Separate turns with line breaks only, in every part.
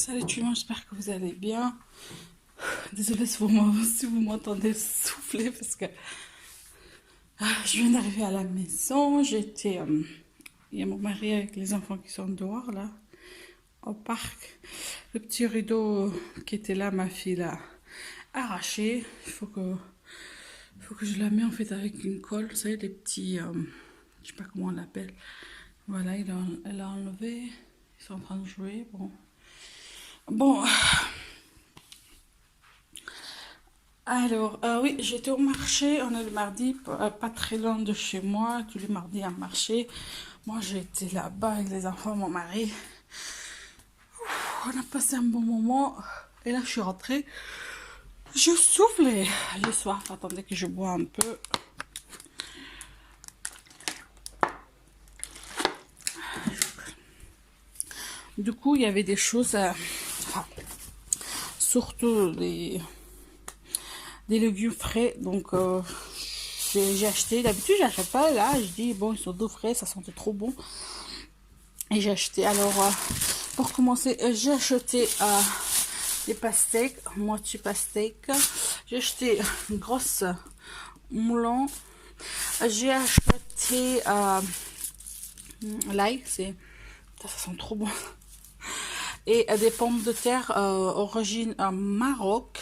Salut tout le monde, j'espère que vous allez bien. Désolée si vous m'entendez souffler parce que je viens d'arriver à la maison. Il y a mon mari avec les enfants qui sont dehors là, au parc. Le petit rideau qui était là, ma fille l'a arraché. Il faut que je la mette en fait avec une colle. Vous savez, les petits, je sais pas comment on l'appelle. Voilà, elle a enlevé. Ils sont en train de jouer. Bon, alors, oui, j'étais au marché, on est le mardi, pas très loin de chez moi, tous les mardis à marché. Moi, j'ai été là-bas avec les enfants, mon mari. On a passé un bon moment. Et là, je suis rentrée. Je souffle et j'ai soif. Attendez que je bois un peu. Du coup, il y avait des choses, enfin, surtout des légumes frais. Donc, j'ai acheté. D'habitude, j'achète pas. Là, je dis, bon, ils sont tout frais, ça sentait trop bon. Et j'ai acheté. Alors, pour commencer, j'ai acheté des pastèques, moitié pastèque. J'ai acheté une grosse moulin. J'ai acheté l'ail, ça sent trop bon. Et des pommes de terre origine Maroc.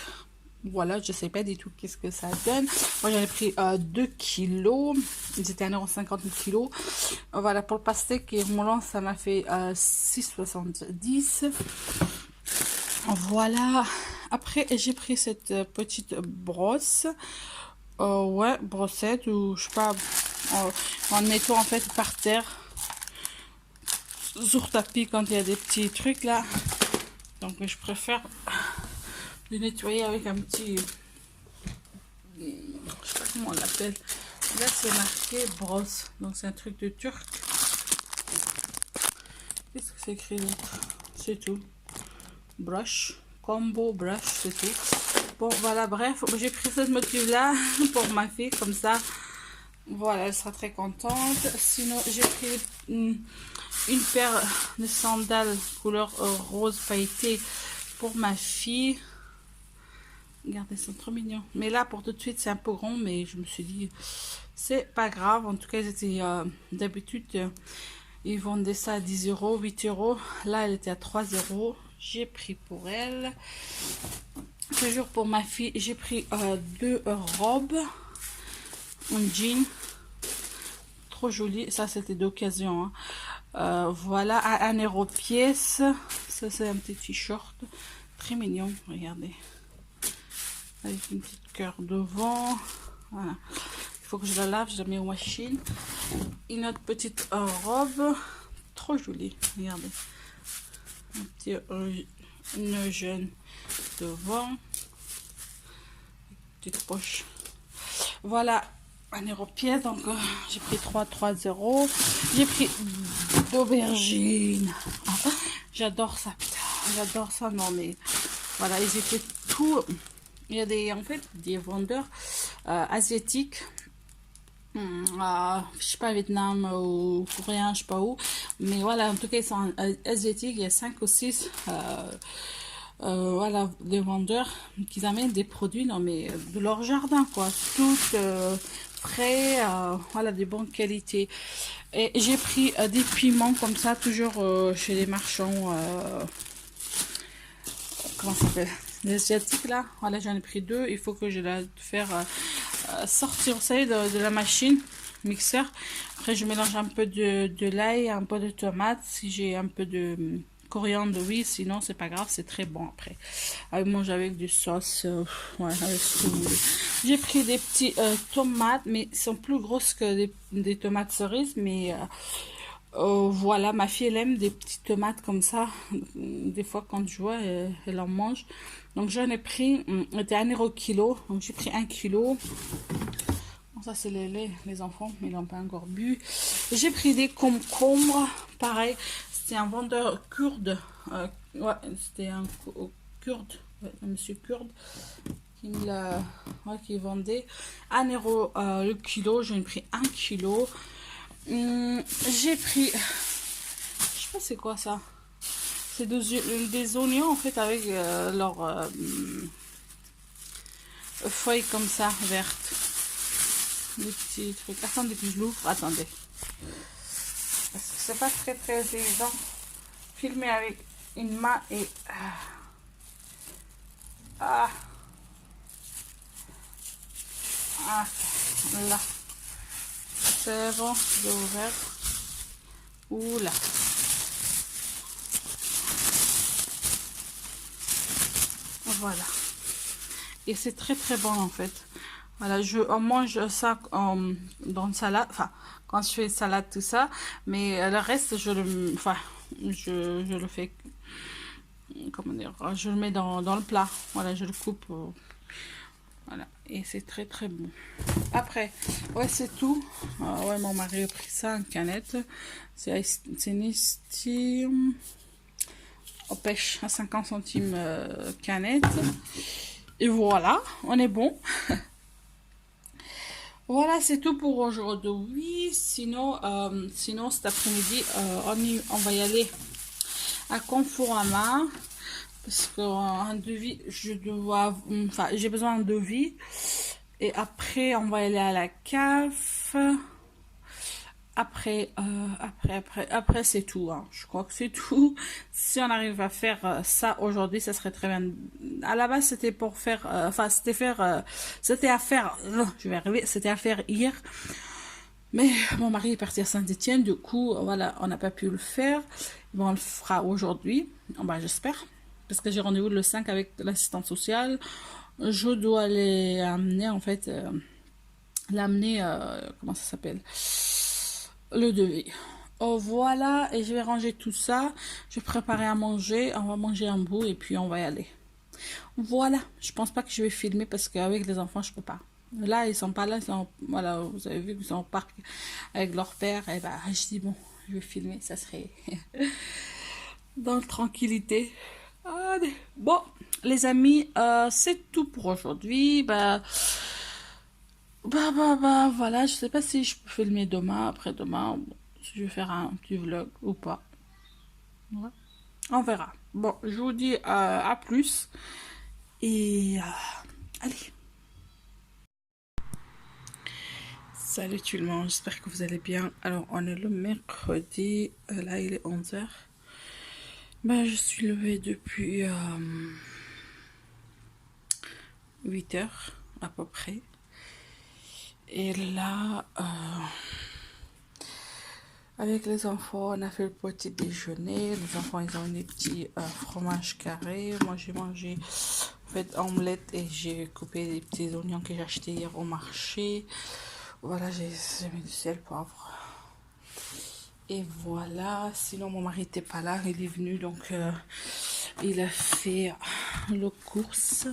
Voilà, je sais pas du tout qu'est-ce que ça donne. Moi, j'en ai pris 2 kilos. Ils étaient 1,50 € le kilo. Voilà, pour le pastèque et moulin, ça m'a fait 6,70 €. Voilà. Après, j'ai pris cette petite brosse. Ouais, brossette ou je sais pas. En mettant en fait par terre. Sur tapis quand il y a des petits trucs là. Donc, je préfère le nettoyer avec un petit. Je sais pas comment on l'appelle. Là, c'est marqué brosse. Donc, c'est un truc de turc. Qu'est-ce que c'est écrit d'autre? C'est tout. Brush. Combo brush, c'est tout. Bon, voilà, bref. J'ai pris cette motif-là pour ma fille, comme ça. Voilà, elle sera très contente. Sinon, j'ai pris une paire de sandales couleur rose pailleté pour ma fille. Regardez, ils sont trop mignons. Mais là, pour tout de suite, c'est un peu grand, mais je me suis dit, c'est pas grave. En tout cas, ils étaient d'habitude, ils vendaient ça à 10 €, 8 €. Là, elle était à 3 €. J'ai pris pour elle. Toujours pour ma fille, j'ai pris 2 robes. Un jean. Trop joli. Ça, c'était d'occasion. Hein. Voilà, à 1 € pièce. Ça, c'est un petit t-shirt. Très mignon. Regardez. Avec une petite cœur devant. Voilà. Il faut que je la lave. Je la mets au machine. Une autre petite robe. Trop jolie. Regardez. Un petit une jeune devant. Petite poche. Voilà. 1 € pièce. Donc, j'ai pris 3 €. J'ai pris d'aubergines. J'adore ça. Putain, j'adore ça. Non, mais voilà. Ils étaient tout. Il y a en fait des vendeurs asiatiques, je sais pas, Vietnam ou coréen, je sais pas où, mais voilà, en tout cas, ils sont asiatiques. Il y a 5 ou 6 voilà, des vendeurs qui amènent des produits, non mais de leur jardin, quoi, tout frais, voilà, de bonne qualité. Et j'ai pris des piments comme ça, toujours chez les marchands, comment ça s'appelle, les asiatiques là. Voilà, j'en ai pris 2. Il faut que je la faire sortir ça de la machine mixeur. Après, je mélange un peu de l'ail, un peu de tomate. Si j'ai un peu de coriandre, oui. Sinon, c'est pas grave, c'est très bon après. Manger avec du sauce, ouais, avec ce que vous voulez. J'ai pris des petits tomates, mais ils sont plus grosses que des tomates cerises, mais voilà, ma fille elle aime des petites tomates comme ça. Des fois quand je vois, elle en mange. Donc j'en ai pris, c'était 1 € kilo. Donc j'ai pris 1 kilo. Bon, ça c'est les enfants, mais ils n'ont pas encore bu. J'ai pris des concombres, pareil. C'était un vendeur kurde. Ouais, c'était un kurde, ouais, un monsieur kurde qui vendait 1 € le kilo. J'en ai pris 1 kilo. J'ai pris, je sais pas c'est quoi ça, C'est des oignons en fait avec leurs feuilles comme ça, vertes. Des petits trucs. Attendez que je l'ouvre. Attendez. Parce que c'est pas très évident. Filmer avec une main et... Ah. Ah. Là. C'est bon. J'ai ouvert. Oula. Voilà. Et c'est très bon en fait. Voilà, on mange ça dans une salade, enfin, quand je fais salade, tout ça, mais le reste, je le fais, comment dire, je le mets dans le plat, voilà, je le coupe, voilà, et c'est très bon. Après, ouais, c'est tout. Ouais, mon mari a pris ça en canette, c'est Nesti au pêche à 50 centimes canette, et voilà, on est bon. Voilà, c'est tout pour aujourd'hui. Sinon, cet après-midi, on va y aller à Conforama parce qu'un devis, j'ai besoin d'un devis. Et après, on va aller à la cave. Après, c'est tout. Hein. Je crois que c'est tout. Si on arrive à faire ça aujourd'hui, ça serait très bien. À la base, c'était pour faire... c'était à faire... je vais arriver. C'était à faire hier. Mais mon mari est parti à Saint-Étienne. Du coup, voilà, on n'a pas pu le faire. Bon, on le fera aujourd'hui. Ben, j'espère. Parce que j'ai rendez-vous le 5 avec l'assistante sociale. Je dois les amener, en fait... comment ça s'appelle, le devis. Oh voilà, et je vais ranger tout ça, je vais préparer à manger, on va manger un bout et puis on va y aller. Voilà, je pense pas que je vais filmer parce qu'avec les enfants je peux pas. Là ils sont pas là, voilà, vous avez vu qu'ils sont au parc avec leur père, et bah je dis bon, je vais filmer, ça serait dans la tranquillité. Allez. Bon les amis, c'est tout pour aujourd'hui. Voilà, je sais pas si je peux filmer demain, après-demain, si je vais faire un petit vlog ou pas. Ouais. On verra. Bon, je vous dis à plus. Et allez. Salut tout le monde, j'espère que vous allez bien. Alors, on est le mercredi. Là, il est 11h. Je suis levée depuis 8h à peu près. Et là, avec les enfants, on a fait le petit déjeuner. Les enfants, ils ont des petits fromages carrés. Moi, j'ai mangé en fait omelette et j'ai coupé des petits oignons que j'ai achetés hier au marché. Voilà, j'ai mis du sel, poivre. Et voilà. Sinon, mon mari n'était pas là. Il est venu, donc il a fait le course.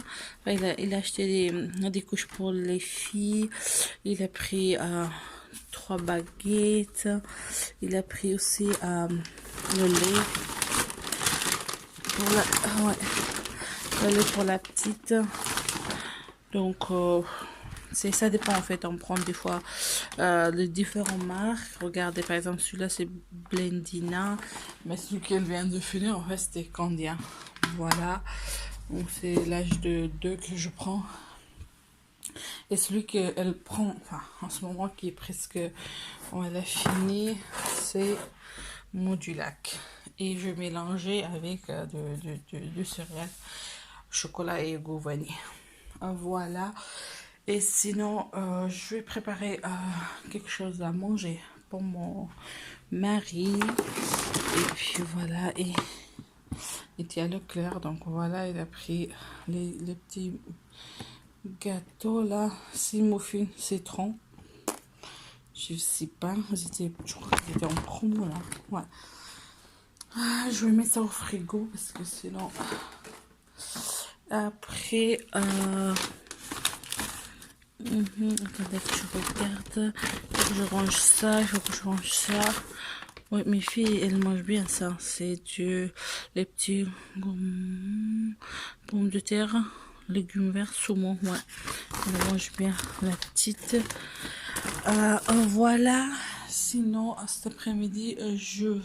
Enfin, il a acheté des couches pour les filles. Il a pris 3 baguettes. Il a pris aussi le lait pour le lait pour la petite. Donc ça dépend en fait. On prend des fois de différentes marques. Regardez par exemple celui-là c'est Blendina, mais celui qu'elle vient de finir en fait c'était Candia. Voilà, donc c'est l'âge de 2 que je prends. Et celui qu'elle prend, enfin, en ce moment qui est presque, elle a fini, c'est Modulac. Et je mélangeais avec du céréales, chocolat et goût vanille. Voilà. Et sinon, je vais préparer quelque chose à manger pour mon mari. Et puis voilà. Et il était à Leclerc, donc voilà, il a pris les petits gâteaux là, 6 muffins citron. Je sais pas, je crois qu'ils étaient en promo là. Ouais. Je vais mettre ça au frigo parce que sinon. Après, attendez que je regarde. Il faut que je range ça, il faut que je range ça. Oui, mes filles, elles mangent bien ça. C'est les petits pommes de terre, légumes verts, saumon. Ouais, elles mangent bien, la petite. Voilà. Sinon, cet après-midi, je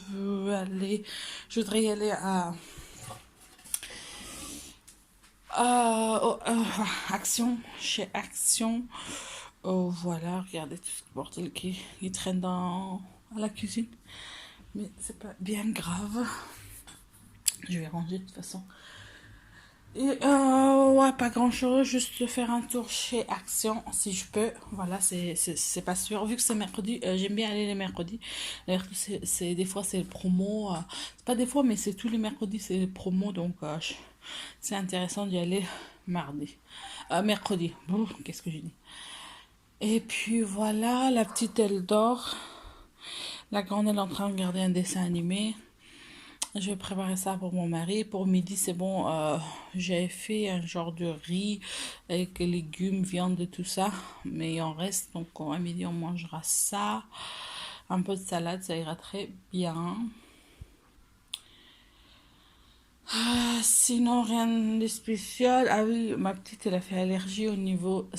voudrais y aller Action, chez Action. Voilà, regardez tout ce bordel qui traîne à la cuisine. Mais c'est pas bien grave. Je vais ranger de toute façon. Et ouais, pas grand chose, juste faire un tour chez Action si je peux. Voilà, c'est pas sûr. Vu que c'est mercredi, j'aime bien aller les mercredis. D'ailleurs, des fois c'est le promo. C'est pas des fois, mais c'est tous les mercredis, c'est le promo. Donc c'est intéressant d'y aller mardi. Mercredi. Qu'est-ce que j'ai dit? Et puis voilà, la petite elle dort. La grande elle est en train de regarder un dessin animé. Je vais préparer ça pour mon mari. Pour midi, c'est bon. J'avais fait un genre de riz avec légumes, viande et tout ça. Mais il en reste. Donc, à midi, on mangera ça. Un peu de salade, ça ira très bien. Sinon, rien de spécial. Ah oui, ma petite, elle a fait allergie au niveau,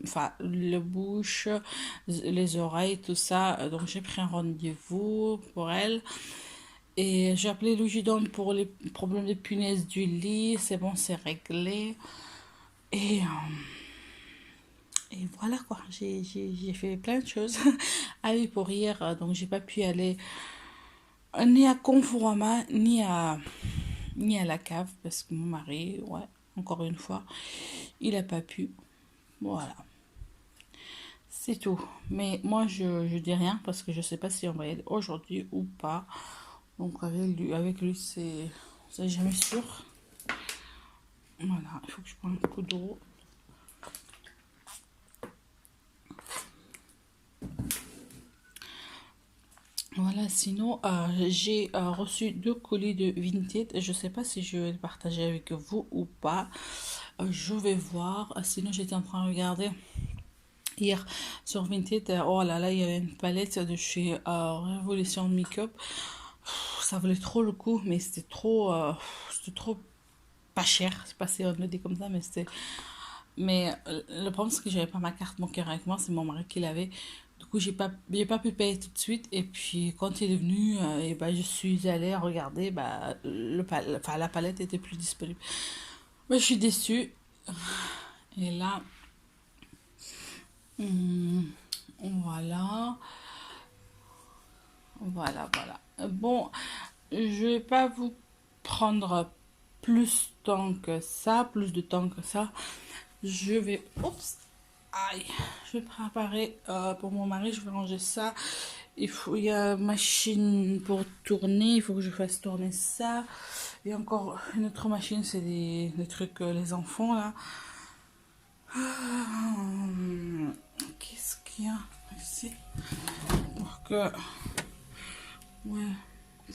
enfin, le bouche, les oreilles, tout ça. Donc, j'ai pris un rendez-vous pour elle. Et j'ai appelé Lugidon pour les problèmes de punaise du lit. C'est bon, c'est réglé. Et, et voilà quoi. J'ai fait plein de choses. Ah oui, pour hier, donc j'ai pas pu aller ni à Conforama, ni à la cave. Parce que mon mari, ouais, encore une fois, il a pas pu. Voilà. C'est tout. Mais moi, je dis rien parce que je sais pas si on va y aller aujourd'hui ou pas. Donc avec lui c'est jamais sûr. Voilà, il faut que je prenne un coup d'eau. Voilà, sinon, j'ai reçu 2 colis de Vinted. Je sais pas si je vais le partager avec vous ou pas. Je vais voir. Sinon, j'étais en train de regarder hier sur Vinted. Oh là là, il y avait une palette de chez Révolution Makeup. Ça valait trop le coup, mais c'était trop pas cher. C'est pas si on le dit comme ça, mais c'était. Mais le problème, c'est que j'avais pas ma carte bancaire avec moi, c'est mon mari qui l'avait. Du coup, j'ai pas pu payer tout de suite. Et puis, quand il est venu, et ben, je suis allée regarder, bah, enfin, la palette était plus disponible. Mais je suis déçue. Et là, hum, voilà, voilà. Bon, je vais pas vous prendre plus de temps que ça. Je vais, oups, aïe, je vais préparer pour mon mari, je vais ranger ça. Il y a une machine pour tourner, il faut que je fasse tourner ça. Il y a encore une autre machine, c'est des trucs les enfants là. Qu'est-ce qu'il y a ici? Pour que, ouais,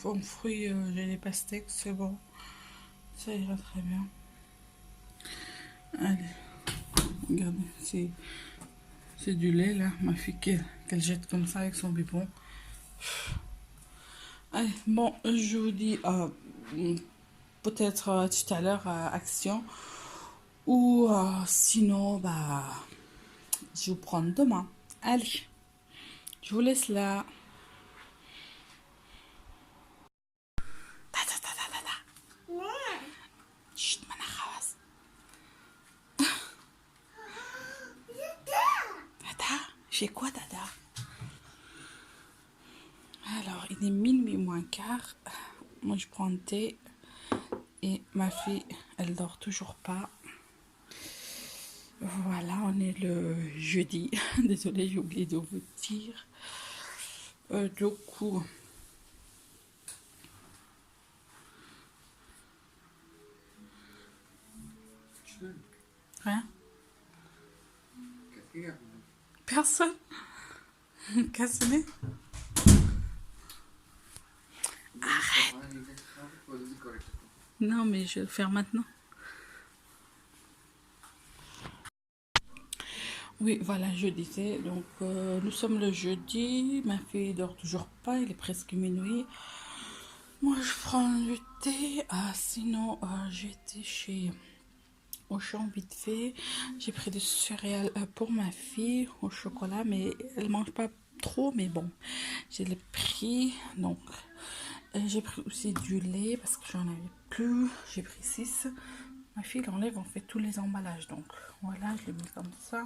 en fruits, j'ai des pastèques, c'est bon. Ça ira très bien. Allez, regardez, c'est du lait là, ma fille qu'elle jette comme ça avec son biberon. Allez, bon, je vous dis peut-être tout à l'heure action ou sinon bah je vous prends demain. Allez, je vous laisse là. Tata, tata, tata. Chut, mana khawas. Tata, j'ai quoi tata? Alors, il est minuit moins quart. Moi, je prends le thé. Et ma fille, elle dort toujours pas. Voilà, on est le jeudi. Désolée, j'ai oublié de vous dire. Du coup, rien. Personne. Cassonné. Non, mais je vais le faire maintenant. Oui, voilà, je disais. Donc, nous sommes le jeudi. Ma fille dort toujours pas. Il est presque minuit. Moi, je prends du thé. Sinon, j'ai été chez Auchan vite fait. J'ai pris des céréales pour ma fille au chocolat, mais elle mange pas trop. Mais bon, j'ai les pris. Donc, j'ai pris aussi du lait parce que j'en avais plus. J'ai pris 6. ma fille l'enlève, on fait tous les emballages. Donc voilà, je l'ai mis comme ça.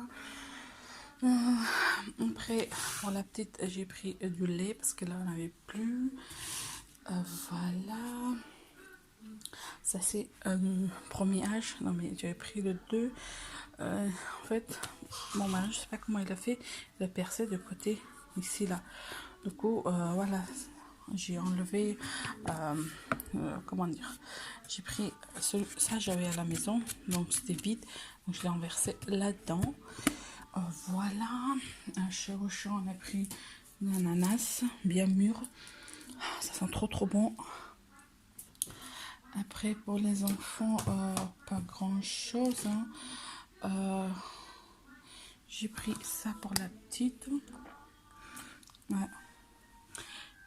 Après, pour la petite, j'ai pris du lait parce que là, on n'avait plus. Voilà. Ça, c'est le premier âge. Non, mais j'avais pris le 2. En fait, mon mari, je sais pas comment il a fait. Il a percé de côté, ici, là. Du coup, voilà. J'ai enlevé, comment dire, j'ai pris ça, j'avais à la maison, donc c'était vide, donc je l'ai renversé là-dedans. Voilà, chez Auchan, on a pris une ananas bien mûr, ça sent trop bon. Après, pour les enfants, pas grand chose, hein. J'ai pris ça pour la petite, ouais.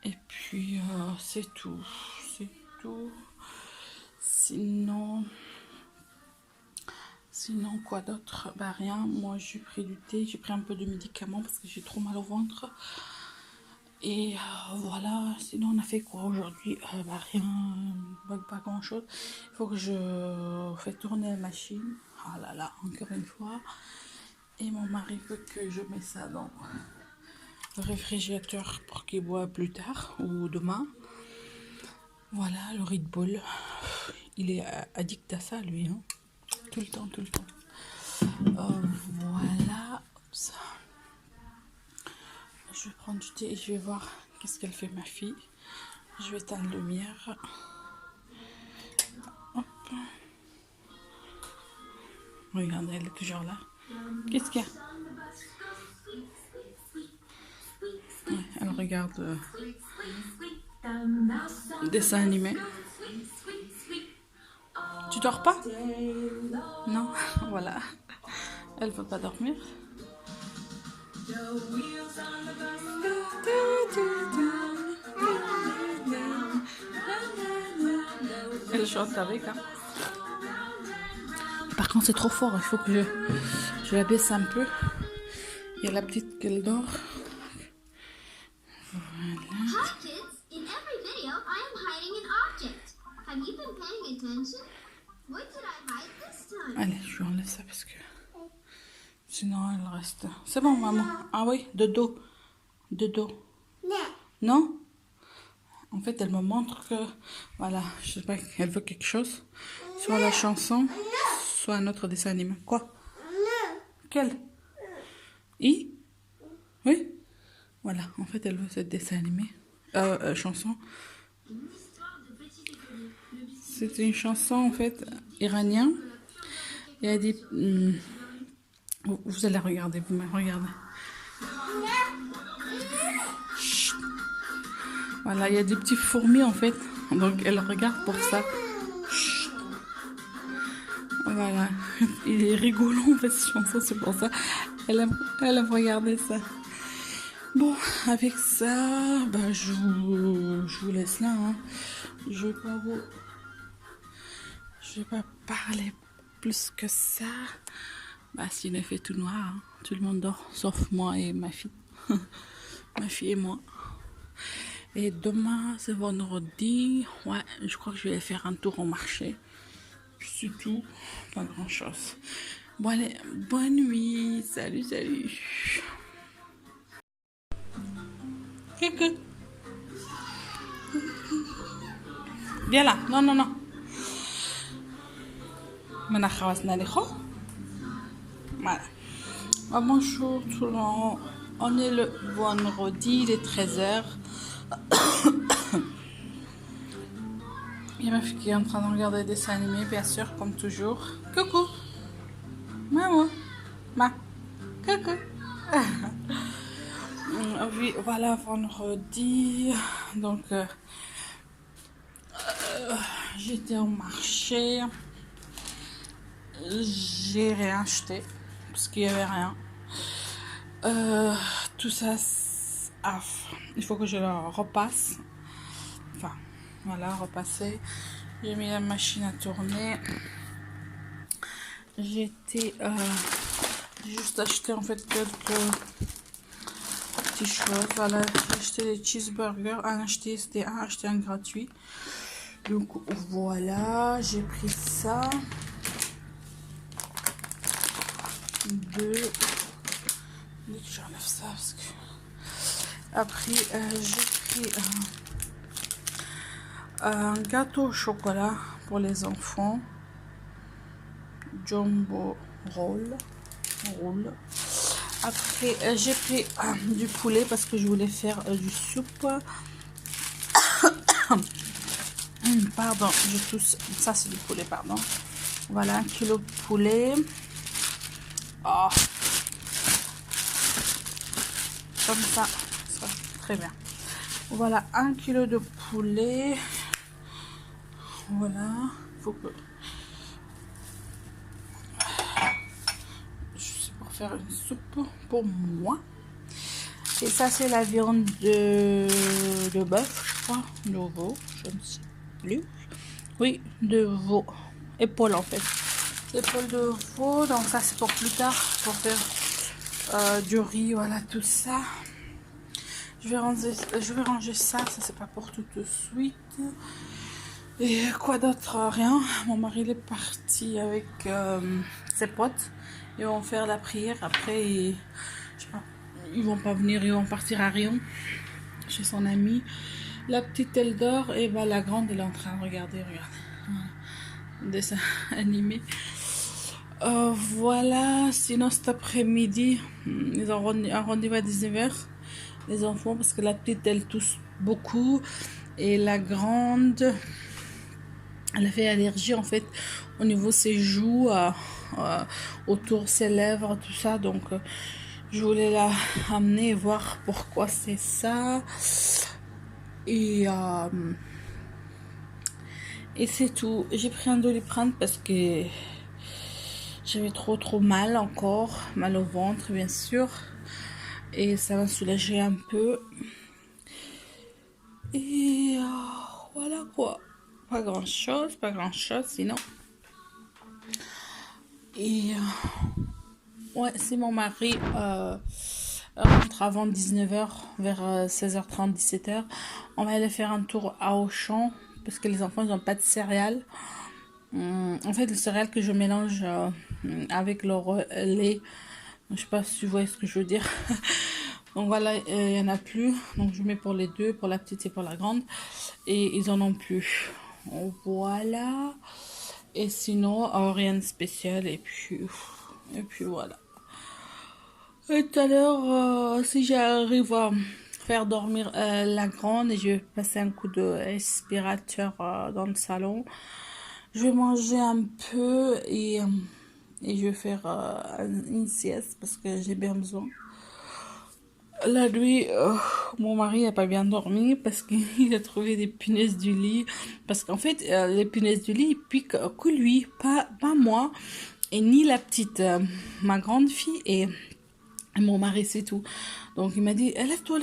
Et puis, c'est tout. Sinon, quoi d'autre? Bah, rien. Moi, j'ai pris du thé. J'ai pris un peu de médicaments parce que j'ai trop mal au ventre. Et voilà. Sinon, on a fait quoi aujourd'hui? Bah, rien. Pas grand-chose. Il faut que je fasse tourner la machine. Ah là là, encore une fois. Et mon mari veut que je mette ça dans le réfrigérateur pour qu'il boive plus tard ou demain. Voilà, le Red Bull. Il est addict à ça, lui. Hein. Tout le temps. Voilà. Ça. Je vais prendre du thé et je vais voir qu'est-ce qu'elle fait, ma fille. Je vais éteindre la lumière. Hop. Regardez, elle est toujours là. Qu'est-ce qu'il y a? Ouais, elle regarde dessin animé. Tu dors pas? Non, voilà. Elle veut pas dormir. Elle chante avec, hein. Par contre, c'est trop fort. Il faut que je la baisse un peu. Il y a la petite qui dort. Allez, je lui enlève ça parce que sinon elle reste. C'est bon, maman. Ah oui, de dos. Non? En fait, elle me montre que voilà, je sais pas, elle veut quelque chose. Soit la chanson, soit un autre dessin animé. Quoi? Quel? Oui? Voilà, en fait, elle veut ce dessin animé. Chanson. C'était une chanson, en fait, iranienne. Et elle dit... vous allez regarder, vous me regardez. Chut. Voilà, il y a des petits fourmis, en fait. Donc, elle regarde pour ça. Chut. Voilà. Il est rigolo, en fait, cette chanson, c'est pour ça. Elle aime regarder ça. Bon, avec ça, bah, je vous laisse là. Hein. Je vais pas parler plus que ça. Bah, s'il est fait tout noir, hein. Tout le monde dort, sauf moi et ma fille. Ma fille et moi. Et demain, c'est vendredi. Ouais, je crois que je vais faire un tour au marché. C'est tout, pas grand chose. Bon, allez, bonne nuit. Salut. Coucou. Viens là. Non. Voilà. Oh, bonjour tout le monde. On est le vendredi, il est 13h. Il y a ma fille qui est en train de regarder des dessins animés, bien sûr, comme toujours. Coucou. Maman. Coucou. Oui, voilà, vendredi. Donc, j'étais au marché. J'ai rien acheté parce qu'il n'y avait rien. Tout ça, il faut que je le repasse. Enfin, voilà, repasser. J'ai mis la machine à tourner. J'ai juste acheté en fait quelques petites choses. Voilà, j'ai acheté des cheeseburgers. C'était acheté un gratuit. Donc voilà, j'ai pris ça. 2. Dès que j'enlève ça, parce que après j'ai pris un gâteau au chocolat pour les enfants, Jumbo roll. Après j'ai pris du poulet parce que je voulais faire du soupe. Pardon, je tousse. Ça c'est du poulet, pardon. Voilà, 1 kilo de poulet. Oh. Comme ça sera très bien. Voilà, 1 kilo de poulet. Voilà, faut que c'est pour faire une soupe pour moi. Et ça c'est la viande de bœuf, je crois, de veau, je ne sais plus. Oui, de veau, épaule en fait, épaule de veau. Donc ça c'est pour plus tard, pour faire du riz, voilà tout ça. Je vais ranger ça c'est pas pour tout de suite. Et quoi d'autre? Rien. Mon mari il est parti avec ses potes. Ils vont faire la prière. Après, je sais pas, ils vont pas venir. Ils vont partir à Rion, chez son amie. La petite, elle dort. Et bah, la grande, elle est en train de regarder. Un dessin animé. Voilà. Sinon, cet après-midi, ils ont un rendez-vous à 19h. Les enfants, parce que la petite, elle tousse beaucoup. Et la grande... elle a fait allergie en fait au niveau de ses joues, autour de ses lèvres, tout ça. Donc je voulais la amener et voir pourquoi c'est ça. Et c'est tout. J'ai pris un Doliprane parce que j'avais trop mal encore. Mal au ventre bien sûr. Et ça va soulager un peu. Et voilà quoi. Pas grand chose sinon. Et ouais, si mon mari rentre avant 19h, vers 16h30, 17h, on va aller faire un tour à Auchan parce que les enfants ils n'ont pas de céréales. En fait, le céréales que je mélange avec leur lait, je sais pas si vous voyez ce que je veux dire. Donc voilà, il n'y en a plus. Donc je mets pour les deux, pour la petite et pour la grande. Et ils en ont plus. Voilà. Et sinon, rien de spécial. Et puis voilà. Et tout à l'heure, si j'arrive à faire dormir la grande et je vais passer un coup d'aspirateur dans le salon, je vais manger un peu et je vais faire une sieste parce que j'ai bien besoin. La nuit, mon mari n'a pas bien dormi parce qu'il a trouvé des punaises du lit. Parce qu'en fait, les punaises du lit, ils piquent que lui, pas moi, et ni la petite, ma grande fille et mon mari, c'est tout. Donc il m'a dit, lève-toi,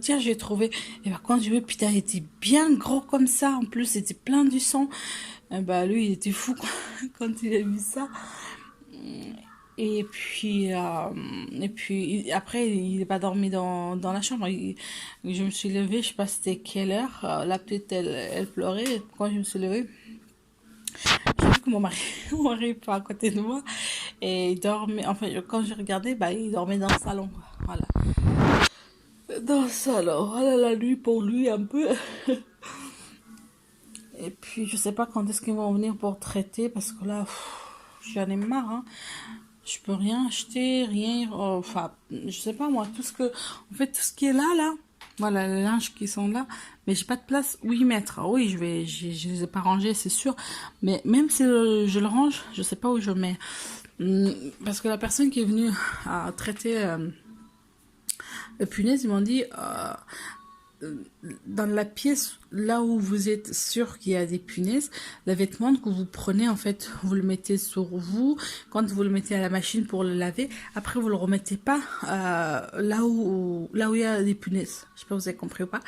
tiens, j'ai trouvé. Et bah, quand je veux, putain, il était bien gros comme ça. En plus, c'était plein du sang. Et bah, lui, il était fou quand il a vu ça. Et puis après, il n'est pas dormi dans la chambre. Je me suis levée, je sais pas c'était quelle heure. La petite, elle pleurait. Quand je me suis levée, j'ai vu que mon mari est pas à côté de moi. Et il dormait, enfin, quand je regardais, bah, il dormait dans le salon. Voilà. Dans le salon. Voilà la nuit pour lui un peu. Et puis, je sais pas quand est-ce qu'ils vont venir pour traiter parce que là, j'en ai marre, hein. Je peux rien acheter, rien, enfin, je sais pas moi, tout ce qui est là, voilà, les linges qui sont là, mais j'ai pas de place où y mettre. Oui, je les ai pas rangés, c'est sûr, mais même si je le range, je sais pas où je mets. Parce que la personne qui est venue à traiter le punaise, ils m'ont dit, dans la pièce là où vous êtes sûr qu'il y a des punaises, le vêtement que vous prenez en fait, vous le mettez sur vous quand vous le mettez à la machine pour le laver. Après vous le remettez pas là où il y a des punaises. Je sais pas si vous avez compris ou pas.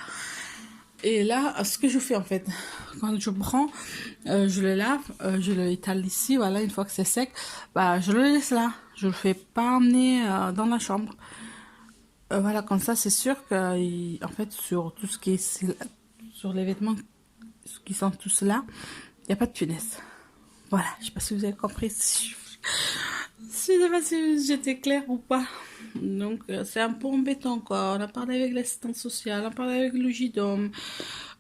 Et là, ce que je fais en fait, quand je prends, je le lave, je le étale ici, voilà, une fois que c'est sec, bah je le laisse là. Je le fais pas emmener dans la chambre. Voilà, comme ça, c'est sûr que, en fait, sur tout ce qui est sur les vêtements qui sont tous là, il n'y a pas de punaise. Voilà, je sais pas si vous avez compris. Je sais pas si j'étais claire ou pas. Donc, c'est un peu embêtant, quoi. On a parlé avec l'assistante sociale, on a parlé avec le JDOM.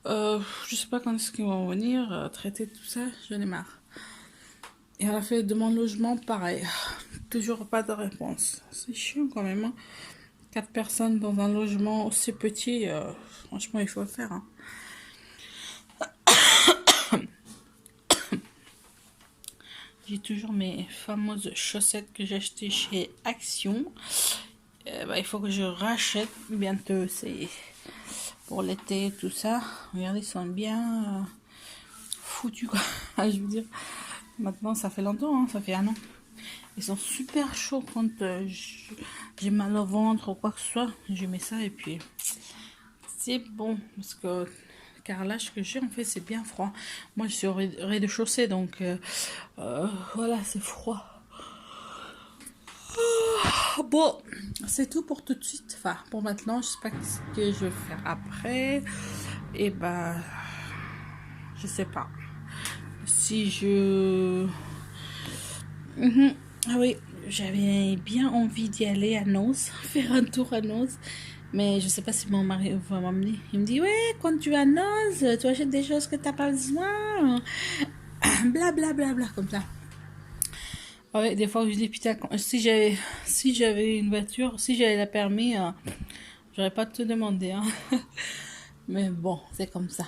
Je sais pas quand est-ce qu'ils vont venir traiter tout ça, j'en ai marre. Et on a fait demande logement, pareil. Toujours pas de réponse. C'est chiant quand même, hein. 4 personnes dans un logement aussi petit, franchement, il faut le faire, hein. J'ai toujours mes fameuses chaussettes que j'ai achetées chez Action. Il faut que je rachète bientôt. C'est pour l'été, tout ça. Regardez, ils sont bien foutus, quoi. Je veux dire, maintenant, ça fait longtemps, hein, ça fait un an. Ils sont super chauds quand j'ai mal au ventre ou quoi que ce soit. Je mets ça et puis c'est bon. Parce que le carrelage que j'ai, en fait, c'est bien froid. Moi, je suis au rez-de-chaussée, donc voilà, c'est froid. Bon, c'est tout pour tout de suite. Enfin, pour maintenant, je sais pas ce que je vais faire après. Et ben, je sais pas. Si je... Ah oui, j'avais bien envie d'y aller à Noz, faire un tour à Noz. Mais je sais pas si mon mari va m'emmener. Il me dit, ouais, quand tu vas à Noz, tu achètes des choses que t'as pas besoin. Bla bla bla bla, comme ça. Ouais, des fois, je dis, putain, si j'avais une voiture, si j'avais la permis, j'aurais pas te demander, hein. Mais bon, c'est comme ça.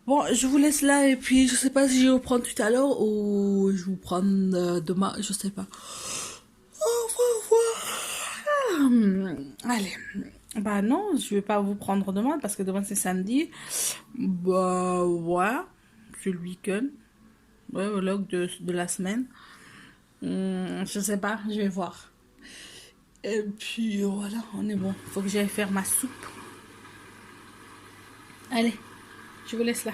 Bon, je vous laisse là et puis je sais pas si je vais vous prendre tout à l'heure ou je vous prendre demain, je sais pas. Au revoir. Allez. Bah non, je vais pas vous prendre demain parce que demain c'est samedi. Bah ouais, c'est le week-end. Ouais, au log de la semaine. Je sais pas, je vais voir. Et puis voilà, on est bon. Faut que j'aille faire ma soupe. Allez, je vous laisse là.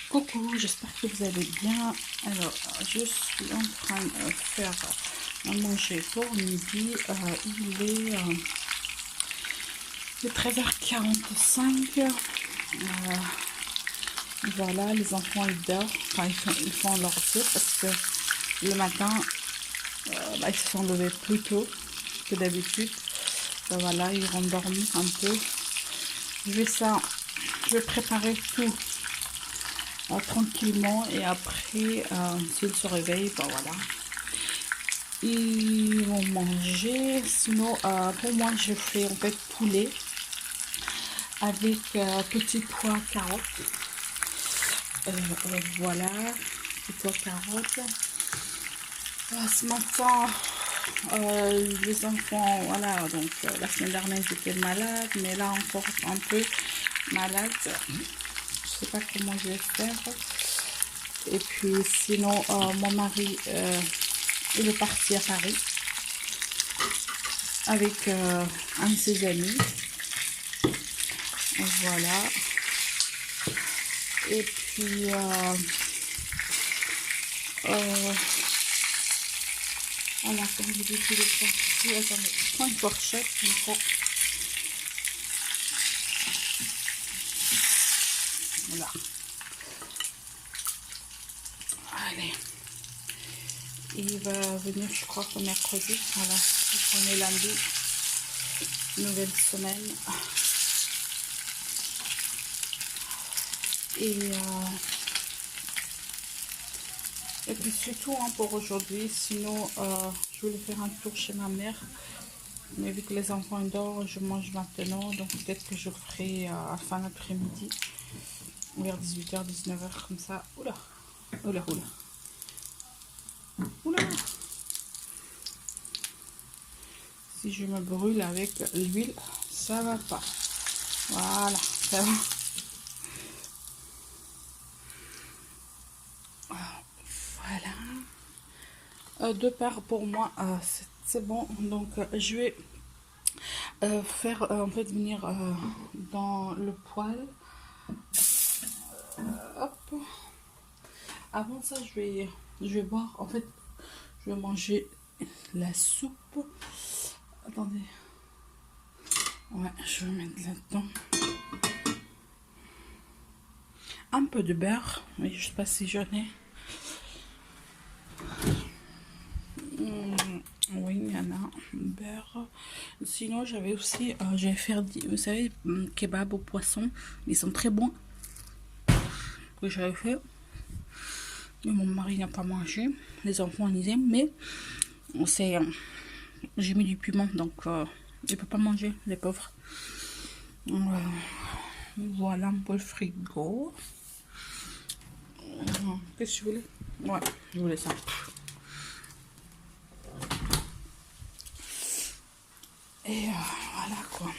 Coucou, j'espère que vous allez bien. Alors, je suis en train de faire à manger pour midi. Il est 13h45. Voilà, les enfants ils dorment. Enfin, ils font leur tour parce que le matin, ils se sont levés plus tôt que d'habitude. Voilà, ils vont dormir un peu. Je vais préparer tout tranquillement et après, s'ils se réveillent, ben voilà, ils vont manger. Sinon, pour moi, je fais en fait poulet avec petits pois carottes. Voilà, petits pois carottes. Ce matin, les enfants, voilà, donc la semaine dernière j'étais malade, mais là encore un peu malade. Je sais pas comment je vais faire. Et puis sinon, mon mari, il est parti à Paris avec un de ses amis. Voilà. Et puis, voilà, comme je dis, il est parti. Attendez, je prends une fourchette comme ça. Voilà. Allez. Il va venir, je crois, que mercredi. Voilà. On est lundi. Nouvelle semaine. Et puis c'est tout hein, pour aujourd'hui. Sinon, je voulais faire un tour chez ma mère. Mais vu que les enfants dorment, je mange maintenant. Donc peut-être que je ferai à fin d'après-midi. Vers 18h, 19h comme ça. Oula. Oula, oula. Oula. Si je me brûle avec l'huile, ça va pas. Voilà, ça va. Voilà. Deux paires pour moi, c'est bon. Donc je vais faire en fait venir dans le poêle. Hop. Avant ça, je vais boire. En fait, je vais manger la soupe. Attendez. Ouais, je vais mettre là-dedans un peu de beurre. Mais je sais pas si j'en ai. faire. Sinon, j'avais aussi, je vais faire, vous savez, kebab au poisson. Ils sont très bons. Que j'avais fait. Mais mon mari n'a pas mangé. Les enfants, ils aiment. Mais c'est, j'ai mis du piment, donc il ne peut pas manger, les pauvres. Voilà un peu le frigo. Qu'est-ce que tu voulais? Ouais, je voulais ça. Et voilà quoi.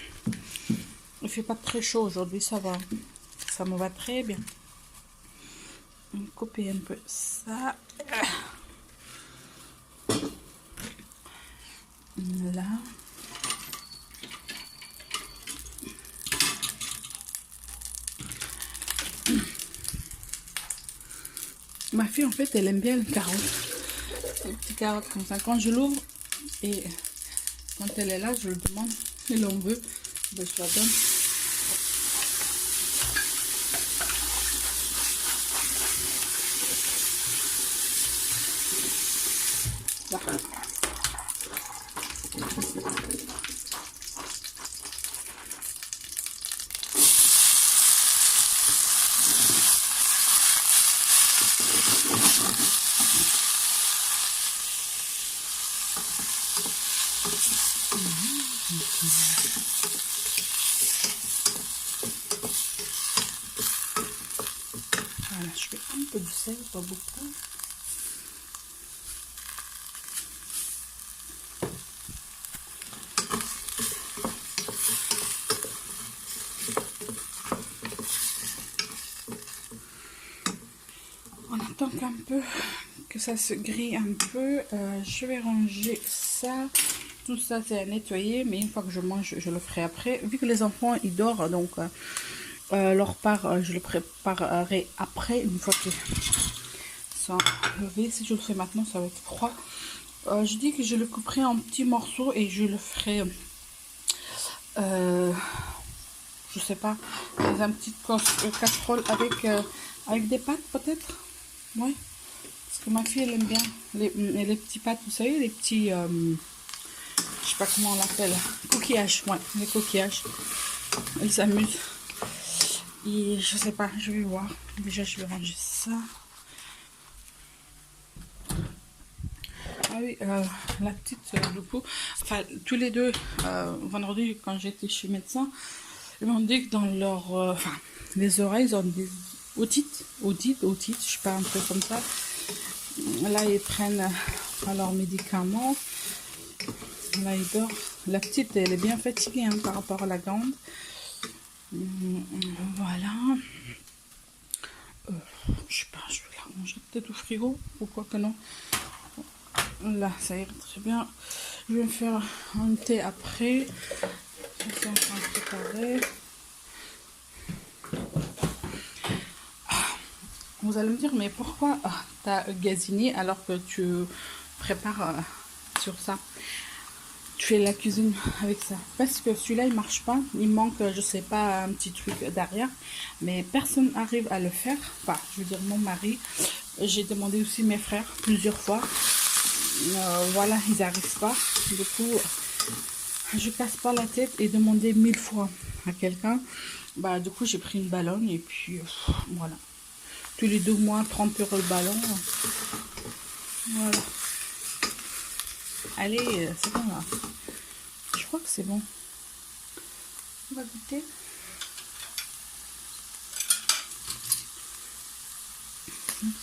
Il fait pas très chaud aujourd'hui, ça va. Ça me va très bien. On va couper un peu ça. Là. Ma fille, en fait, elle aime bien les carottes. Les petites carottes comme ça. Quand je l'ouvre et quand elle est là, je lui demande si l'on veut. Ben, je la donne. Voilà. Voilà, je fais un peu de sel, pas beaucoup. On attend qu'un peu que ça se grille un peu. Je vais ranger ça. Tout ça c'est à nettoyer, mais une fois que je mange, je le ferai après. Vu que les enfants ils dorment, donc leur part, je le préparerai après, une fois qu'ils sont levés. Si je le fais maintenant, ça va être froid. Je dis que je le couperai en petits morceaux et je le ferai, je sais pas, dans un petit casserole avec des pâtes peut-être. Ouais, parce que ma fille elle aime bien les petits pâtes, vous savez, les petits, je sais pas comment on l'appelle, coquillages, ouais, les coquillages. Elle s'amuse. Et je sais pas, je vais voir. Déjà, je vais ranger ça. Ah oui, la petite, du coup, enfin, tous les deux, vendredi, quand j'étais chez le médecin, ils m'ont dit que dans leur, enfin, les oreilles, ils ont des otites, je sais pas, un peu comme ça. Là, ils prennent leurs médicaments. Là, ils dorment. La petite, elle est bien fatiguée hein, par rapport à la grande. Voilà. Je sais pas, je vais la ranger peut-être au frigo. Pourquoi que non? Là, ça ira très bien. Je vais me faire un thé après. Je suis en train de préparer. Vous allez me dire, mais pourquoi tu as gasiné alors que tu prépares sur ça? Tu fais la cuisine avec ça. Parce que celui-là, il marche pas. Il manque, je sais pas, un petit truc derrière. Mais personne n'arrive à le faire. Enfin, je veux dire, mon mari. J'ai demandé aussi mes frères plusieurs fois. Voilà, ils n'arrivent pas. Du coup, je casse pas la tête et demander 1000 fois à quelqu'un. Bah, du coup, j'ai pris une ballonne et puis voilà. Tous les 2 mois, 30 € le ballon. Voilà. Allez, c'est bon là. Je crois que c'est bon. On va goûter.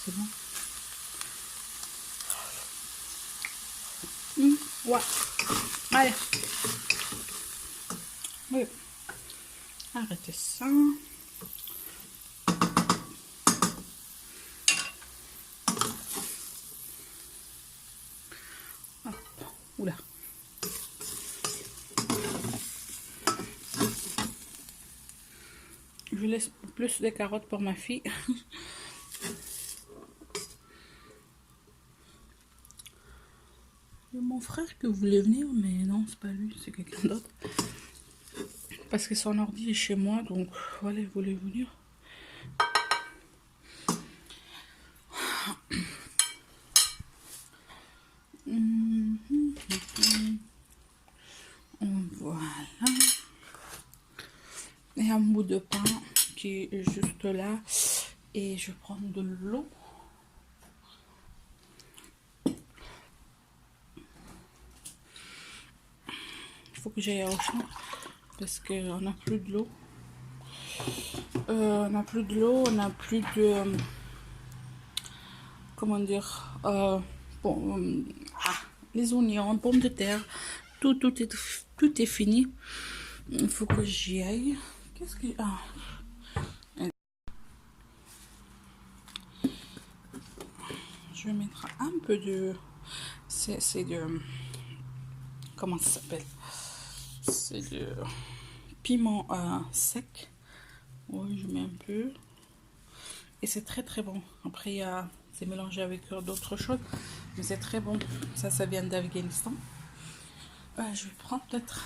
C'est bon. Ouais. Allez. Oui. Arrêtez ça. Hop. Oula. Je laisse plus de carottes pour ma fille. Il y a mon frère qui voulait venir, mais non, c'est pas lui, c'est quelqu'un d'autre. Parce que son ordi est chez moi, donc voilà, il voulait venir. bout de pain qui est juste là. Et je vais prendre de l'eau. Il faut que j'aille au champ parce qu'on n'a plus de l'eau. On n'a plus de l'eau, on n'a plus de... comment dire, bon, les oignons, pommes de terre, tout est fini. Il faut que j'y aille. Qu'est-ce que... je vais mettre un peu de... c'est de... comment ça s'appelle? C'est de piment sec. Oui, je mets un peu. Et c'est très très bon. Après, il y a... c'est mélangé avec d'autres choses. Mais c'est très bon. Ça vient d'Afghanistan. Je vais prendre peut-être